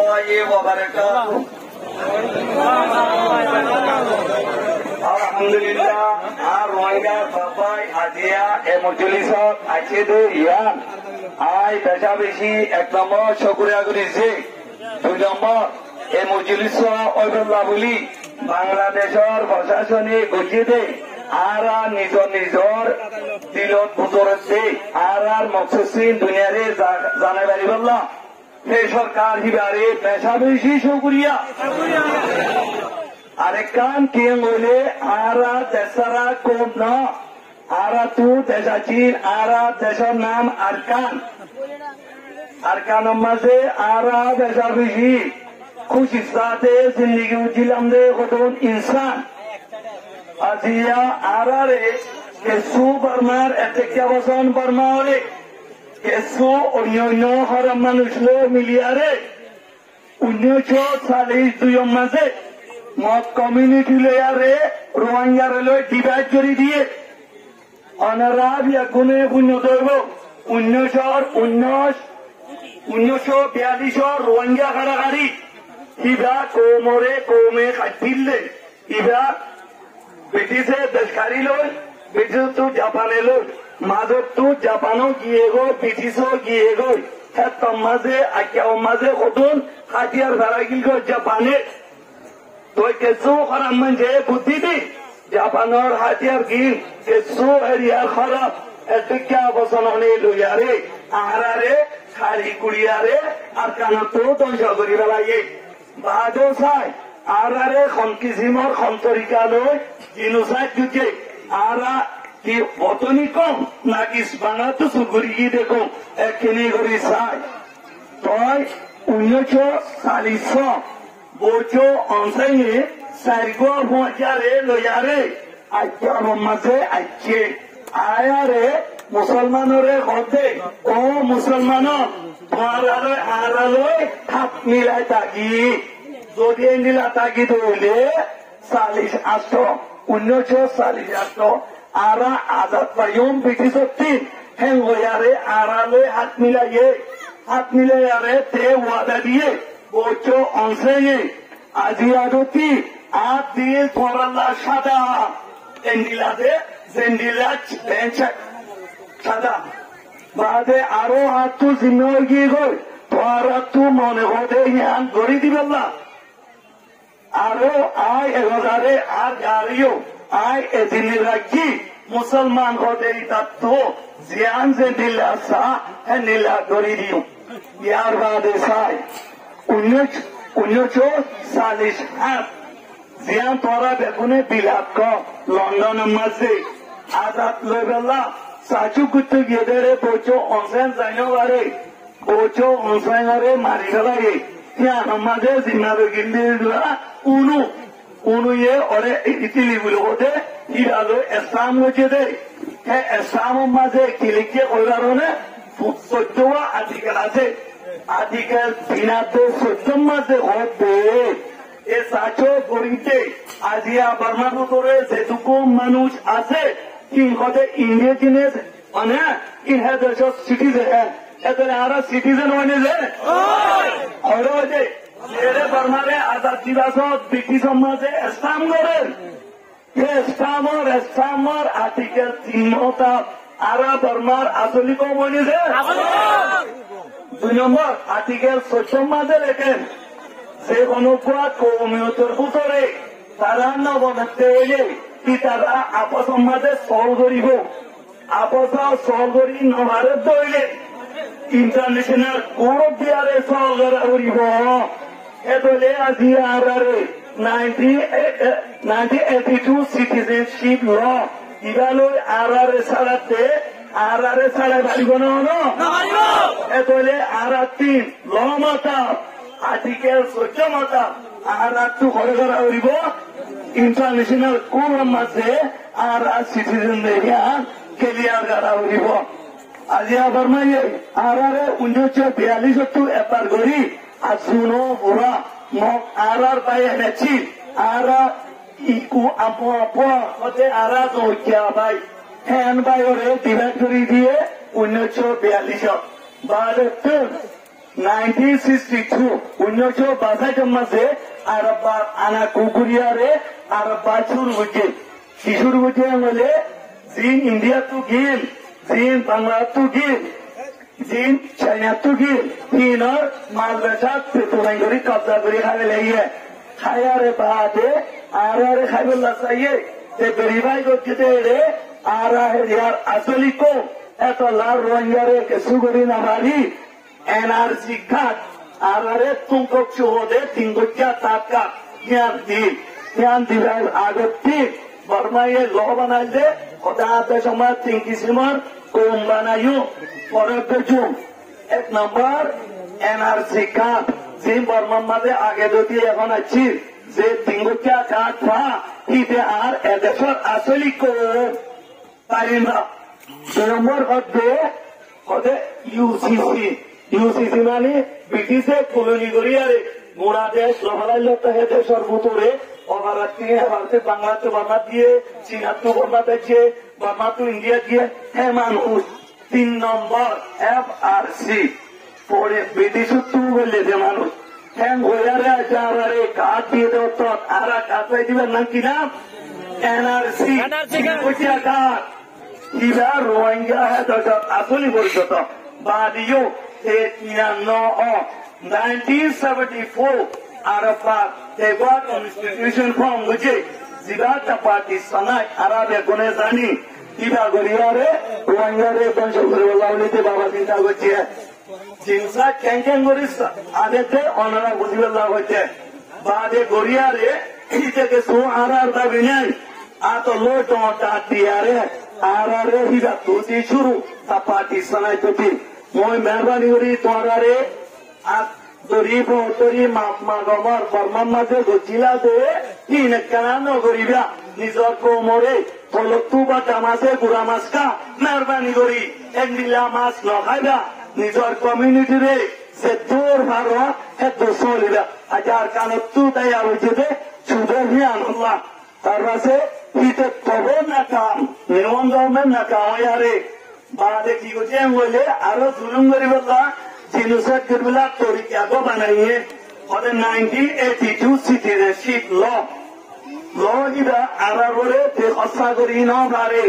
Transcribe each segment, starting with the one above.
warahmatullahi wabarakatuh. Alhamdulillah, Rohingya Bapai Adia Emojulisok Achedo Ian. I Dajabishi এক নম্বর শুকরিয়া করেছি। 2 নম্বর Emojulisok Oibullabuli বাংলাদেশের প্রশাসনে গঠিত আরা নিজ নিজর দিলত বুতরছে আর মকসুসিন দুনিয়ারে জানে বাড়ি বললাম এই সরকার হিবারে পেশা বেশি শুকরিয়া আরেকান কে বলে আরা দেশরা কোন না আরা তু দেশাচিন আরা দেশের নাম আরকান মাঝে আরা পেশা বেশি খুশি সাথে জিন্দগি উজিলাম দে কতন ইনসান আজিয়া আরারে কেসু বর্মার এতেকিয়া বসন বর্মা হলে কেসু অন্য হরাম মানুষ লো মিলিয়ারে 1942 মাসে মত কমিউনিটি লেয়ারে রোহিঙ্গারে লই ডিভাইড করে দিয়ে অনারা বিয়াগুনে পুণ্য দৈব 1942 রোহিঙ্গা কারাগারি ইবা কোমরে কোমে খাটিলে ইবা ব্রিটিশে দেশকারী লই ব্রিটিশ তো জাপানে লই মাদক তো জাপানও গিয়ে গো ব্রিটিশও গিয়ে গো হ্যাঁ মাঝে আজ্ঞা মাঝে কতন হাতিয়ার ভেড়া গিল গো জাপানে তো কিছু খারাপ মানে বুদ্ধি দি জাপানের হাতিয়ার গিল কিছু এরিয়া খারাপ এদিকে অবস্থান হলে লইয়ারে আহারে শাড়ি কুড়িয়ারে আর কানা তো ধ্বংস করি বেলাইয়ে বাদও চাই আরারে কিসিমর তরিকা লই জিনোসাইড যুগে আরা কি বতনি কম নাকি বাংলাতে সুগুরি দেখো একখিনি করি চাই তই 1940 বছর অনসাইনে সারিগো পৌঁছারে লইয়ারে আজ্ঞা মাঝে আইছে আয়ারে মুসলমানরে হতে ও মুসলমান তোমারালয় আরালয় খাপ মিলাই থাকি যদি নীলা তাগিদ হইলে 1948 আরা আজাদ পাইম ব্রিটিশ হ্যাং হইয়ারে আরালয় হাত মিলাইয়ারে তে ওয়াদা দিয়ে বছর অংশে আজি আদতি আত দিয়ে তোরাল্লা সাদা এন্ডিলাতে জেন্ডিলা বেঞ্চ সাদা বাদে আরো হাত তো জিম্মে গিয়ে গই তোরা তো মনে হতে ইয়ান গড়ি দিবেল্লা আরো আয় এগারে আর গাড়িও আয় এদিন রাখি মুসলমান হতে তত্ত্ব জিয়ান যে নীলা সা হ্যাঁ নীলা গড়ি দিও ইয়ার বাদে সাই 1940 জিয়ান তোরা বেগুনে বিলাপ ক লন্ডন মাঝে আজাদ লই বেলা সাচু কুত্তু গিয়ে দেরে বচো অনসেন যাইনো বারে বচো অনসেনরে মারি গেলায়ে ইয়ান মাঝে জিম্মাবে গিন্দিলা উনু ये और इतनी बोलते इरादो इस्लाम होचे दे है इस्लाम माजे किलिके ओरारोने सत्तवा आर्टिकल আছে आर्टिकल बिनाते सत्तम माजे होते এ সাচো গরিতে আজিয়া বর্মার উপরে যেটুকু মানুষ আছে ইনকতে ইন্ডিজিনাস মানে ইনহেদার সিটিজেন এদের আরা সিটিজেন হইনে যে হয় এরে বর্মারে আজাদ দিবস ব্রিটিশ সমাজে ইসলাম করেন ইসলামর আর্টিকেল 3 আরা বর্মার আসলি কম হইছে 2 নম্বর আর্টিকেল 14 মাঝে লেখেন যে অনুপাত কৌমিয়তের ভিতরে তারা নবনতে হইলে কি তারা আপস মাঝে সল করিব আপস সল করি নভারে দইলে ইন্টারন্যাশনাল কোর্ট দিয়ারে সল করিব এদলে আজি আরারে 1982 সিটিজেনশিপ ল ইবালই আরারে ছাড়া বাড়িব না এদলে আরা 3 ল মাতা আর্টিকেল 14 মাতা আরা টু ঘরে ঘরে উড়িব ইন্টারন্যাশনাল কোর্ট মাঝে আরা সিটিজেন দেয়া ক্লিয়ার করা উড়িব আজি আবার মাইয়ে আরারে 1942 এপার করি আর শুনো ওরা মগ আরার বাইরে এনেছি আরা ইকু আপো হতে আরা দৌড়িয়া ভাই হ্যান ভাই ওরে ডিভাইড করে দিয়ে 1942 বাদ 1962 1962 মাসে আরব্বা আনা কুকুরিয়ারে আরব্বা শুরু হচ্ছে কি শুরু হচ্ছে বলে জিন ইন্ডিয়া তু গিল জিন বাংলা তু গিল জিন চাইনা তু গিল তিনর মাদ্রাসা পেটুরাইগরি কবজা করে খাবে লেগে খায়ারে বাদে আরে খাইবুল্লাহ চাইয়ে তে বেরিবাই করতে রে আরা ইয়ার আসলি কো এত লার রোহিঙ্গারে কিছু করি না পারি এনআরসি ঘাট আরে তুমকো চোদে তিনগোচ্চা টাকা জ্ঞান দিবার আগতি বর্মায়ে ল বানাইলে ওটাতে সময় তিন কিসিমর কম বানাইও পরে বেচুম এক নম্বর এনআরসি ঘাট যে বর্মার মাঝে আগে যদি এখন আছি যে তিনগোচ্চা ঘাট পা ইতে আর এদেশের আসলি কো পারি না 2 নম্বর হতে ইউসিসি মানে ব্রিটিশে কলোনি করিয়ারে গোড়া দেশ লহরাইল দেশের ভিতরে অভারাত্রি ভারতে বাংলাতে বর্মা দিয়ে চীনাত্ম বর্মা দিয়েছে বর্মা তো ইন্ডিয়া দিয়ে হ্যাঁ মানুষ 3 নম্বর FRC পরে ব্রিটিশ তু বললে যে মানুষ হ্যাঁ গোয়ারে আচারে কাঠ দিয়ে দেও তো আর কাঠ পাই দিবেন নাম কি নাম এনআরসি কাঠ ইবা রোহিঙ্গা হ্যাঁ আসলি পরিচিত বাদিও 1974 Arafah they got constitution from which Zigata party sanai Arabia Gonezani Iba Goriare Rohingya Banshogurulawlite Baba Sinta Goche Jinsa Kenken Gorisa Adete Honora Gudivella Goche Bade Goriare Iteke Su Arar da Vinay Ato Loto Tatiare Arare Higa Tuti Shuru Ta party sanai Tuti মই মেহরবানি করি তোমারে গরিব তরি মাগমর বর্মার মাঝে গছিলা দে তিন কেন করিবা নিজর কোমরে ফলতু বা দামাসে গুড়া মাছ কা মেহরবানি করি একদিলা মাছ নখাইবা নিজর কমিউনিটিরে সে তোর ভারত এত চলিবা আজার কানতু দেয়া হয়েছে দে সুদের আল্লাহ তার কাছে হিতে তবে না কাম নির্মল গভর্নমেন্ট না কামারে বাদে কি করছে বলে আরো জুলুম করি বললা জিনুসের কিরবিলা তরিকা গো বানাইয়ে ওদের 1982 সিটিজেনশিপ ল ইদা আরা বলে খসা করি না পারে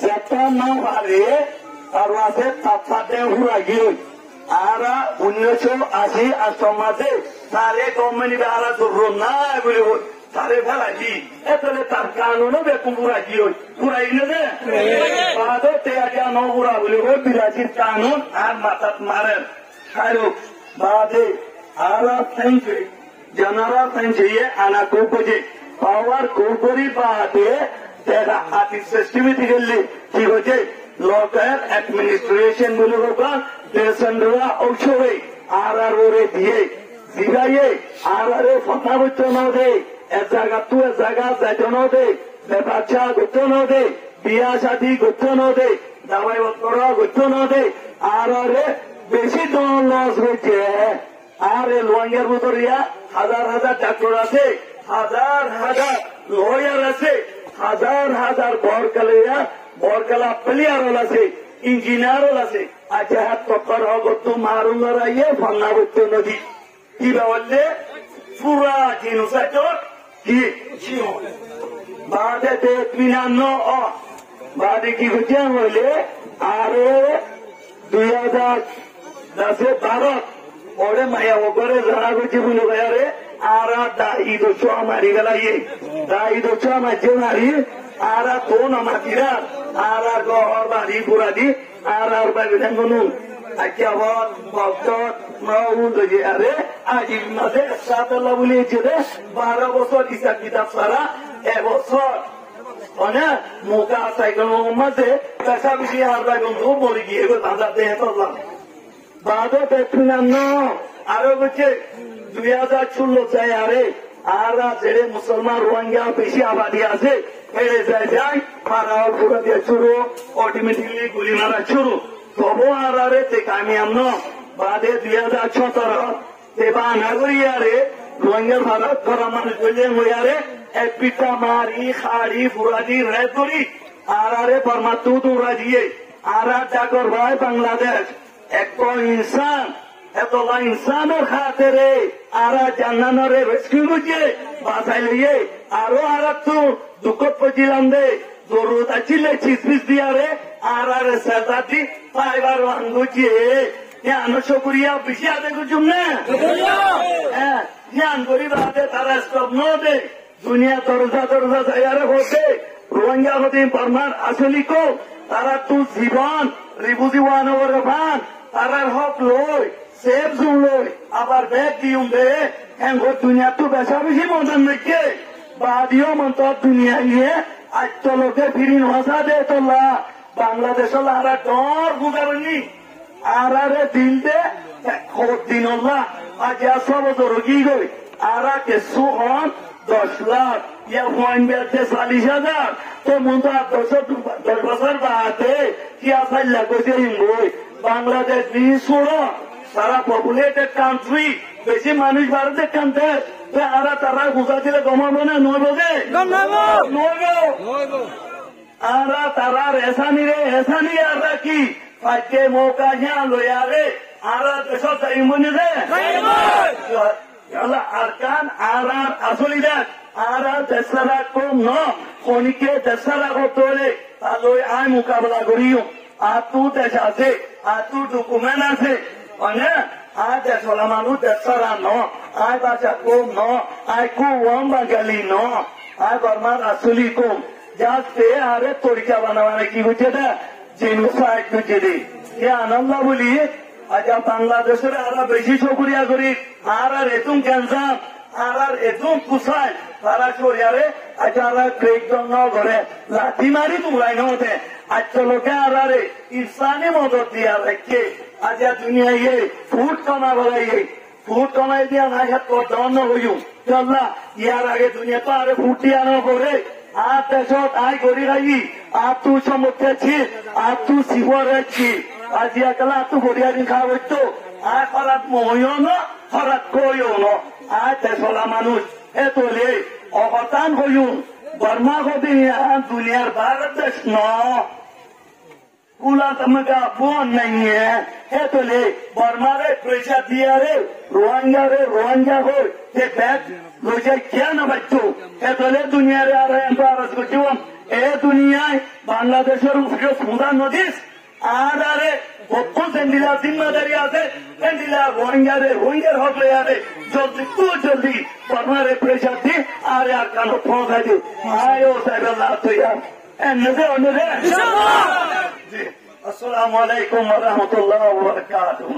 যেটা না পারে আর আছে তাপাতে হুরাগি আরা 1980 সমাজে তারে গভর্নমেন্ট আরা জরুর না বলে তারে ফেলাইছি এতলে তার কানুনও বেকুম পুরাইছি পুরাই না বাদে তেয়াটিয়া ন পুরা বলে বিরাজির কানুন আর মাথাত মারেন খাইরো বাদে আরা ফেঞ্চে জানারা ফেঞ্চে আনা কোপজে পাওয়ার কোপরি বাদে দেখা আর্টিস্ট সিস্টেমেটিক গেলে কি হচ্ছে লোকাল অ্যাডমিনিস্ট্রেশন বলে হোক দেশন্ডরা ঔষধে আর ওরে দিয়ে দিগাইয়ে আর ফটা বচ্চন না দে এক জায়গা তু এক জায়গা যাইতে ন দে বাচ্চা করতে ন দে বিয়া শাদি করতে ন দে দাবাই বত্তর করতে ন দে আর বেশি দল লস হয়েছে আর লোয়াঙ্গের ভিতরিয়া হাজার হাজার ডাক্তার আছে হাজার হাজার লয়ার আছে হাজার হাজার বরকালা প্লেয়ার আছে ইঞ্জিনিয়ার আছে আচ্ছা হাত টক্কর হগত মারুঙ্গার আইয়ে ফন্না করতে নদী কি বললে পুরা জিনুসাচর কি বাদে মিনান্ন বাদে কি হচ্ছে বলে আরে 2010 ওরে মায়া ওপরে জানা করছে বলে ভাইয়ারে আর দাই দোষ মারি গেলাইয়ে দাই দোষ মাঝে মারি আর তো নামাতিরা আর গহর বাড়ি পুরা দি আর বাড়ি নুন আচ্ছা ভক্ত আরে আজির মাঝে সাতলা বলিয়েছে রে 12 বছর হিসাব কিতাব সারা এবছর অনেক মোকা সাইকেল মাঝে পেশা বেশি হারবা বন্ধু মরে গিয়ে দাদা দেহে করলাম বাদে দেখুন আরো হচ্ছে 2016 চাই আরে আর ছেড়ে মুসলমান রোহিঙ্গা বেশি আবাদি আছে এড়ে যায় মারাও পুরো দিয়ে শুরু অটোমেটিকলি গুলি মারা শুরু তবু আর আরে তে কামিয়াম ন বাদে 2017 তে বা নাগরিয়ারে রোহিঙ্গা ভারত করা মানুষ বললে হইয়ারে এক পিতা মারি খাড়ি ফুরাদি রেড করি আর আরে পরমাত্মু দৌড়া দিয়ে আর ডাকর ভাই বাংলাদেশ এক ইনসান এতলা ইনসানের খাতেরে আরা জান্নানরে রেস্কিউ করছে বাঁচাই লইয়ে আরো আর তো দুঃখ পছিলাম দে জরুরত আছিল চিজবিজ দিয়ারে আর সেদাতি পাইবার আঙ্গুচি আনো শুক্রিয়া বেশি আদে কুচুম না হ্যাঁ জ্ঞান করি বাদে তারা স্টপ ন দে দুনিয়া দরজা দরজা যাইয়ারে হতে রোহিঙ্গা হতে বর্মার আসলি কো তারা তু জীবন রিবুজি ওয়ান ওভার ভান তারার হক লই সেফ জুম লই আবার ব্যাগ দিউম দে হ্যাঁ দুনিয়া তো বেশা বেশি মদন দেখে বাদিও মন্ত দুনিয়া ইয়ে আজ তো লোকে ফিরিন হসা দে তোলা বাংলাদেশ আরা ডর গুগারনি আরারে দিল দে দিন আজ সব রোগী গই আরা কে সুহন 10 লাখ या फोन बेचते 40,000 तो मुझे 10 बছর बाते कि ऐसा लगो से हिंगोई बांग्लादेश भी छोड़ो सारा पॉपुलेटेड कंट्री বেশি মানুষ ভারতের কান্তে আরা তারা গুজা দিলে গমাবো না নইব যে নইব আরা তারা এসানি আরা কি ফাইকে মৌকা হিয়া লইয়ারে আরা দেশ ইমনি দে আরকান আরার আসলি দেখ আরা দেশারা কম ন খনিকে দেশারা করতে তাহলে আয় মোকাবেলা করিও আর তু দেশ আছে আর তু ডকুমেন্ট আছে মানে আয় দেশলা মানুষ দেশারা ন আয় বাচ্চা কম ন আয় কুম বাঙালি ন আয় বর্মার আসলি কম যাতে আরে তরিকা বানাবানে কি হচ্ছে না জেনোসাইড হচ্ছে রে আনন্দ বলি আজ বাংলাদেশের আরা বেশি শুক্রিয়া করি আর এতুম ক্যান্সার আর এতুম কুসাই তারা সরিয়ারে আজ আরা ক্রেকডন ঘরে লাঠি মারি তুলাই নতে আজ তো লোকে আরে ইনসানি মদত দিয়া রেখে আজ দুনিয়া ইয়ে ফুট কমা বলাই ফুট কমাই দিয়া না হাত দন হইও চল্লা ইয়ার আগে দুনিয়া তো আরে ফুটিয়ানো করে আর দেশত আই করি রাখি আর তু সমুদ্রেছি আর তু শিবরেছি আজিয়া কালা তু গড়িয়ারি খাওয়া তো আর খরাত মহিও ন খরাত কইও ন আর দেশলা মানুষ এ তোলে অবদান হইও বর্মা কবি দুনিয়ার ভারত দেশ ন कुला तमका फोन नहीं है तो ले बर्मा रे प्रेशर दिया रे रोहिंग्या हो ये बैग लोजे क्या ना बच्चों तो ले दुनिया रे आ रहे हैं भारत को जो ए दुनिया बांग्लादेश और उसके सुदान नदीस आ रहे बच्चों सेंडिला जिम्मेदारी आते सेंडिला रोहिंग्या हक ले आ रहे जल्दी बर्मा रे प्रेशर दी आ रहे आकानो फोन है जो आयो साइबर लाभ तो यार अस्सलामुअलैकुम वरहमतुल्लाहि वबरकातुहू।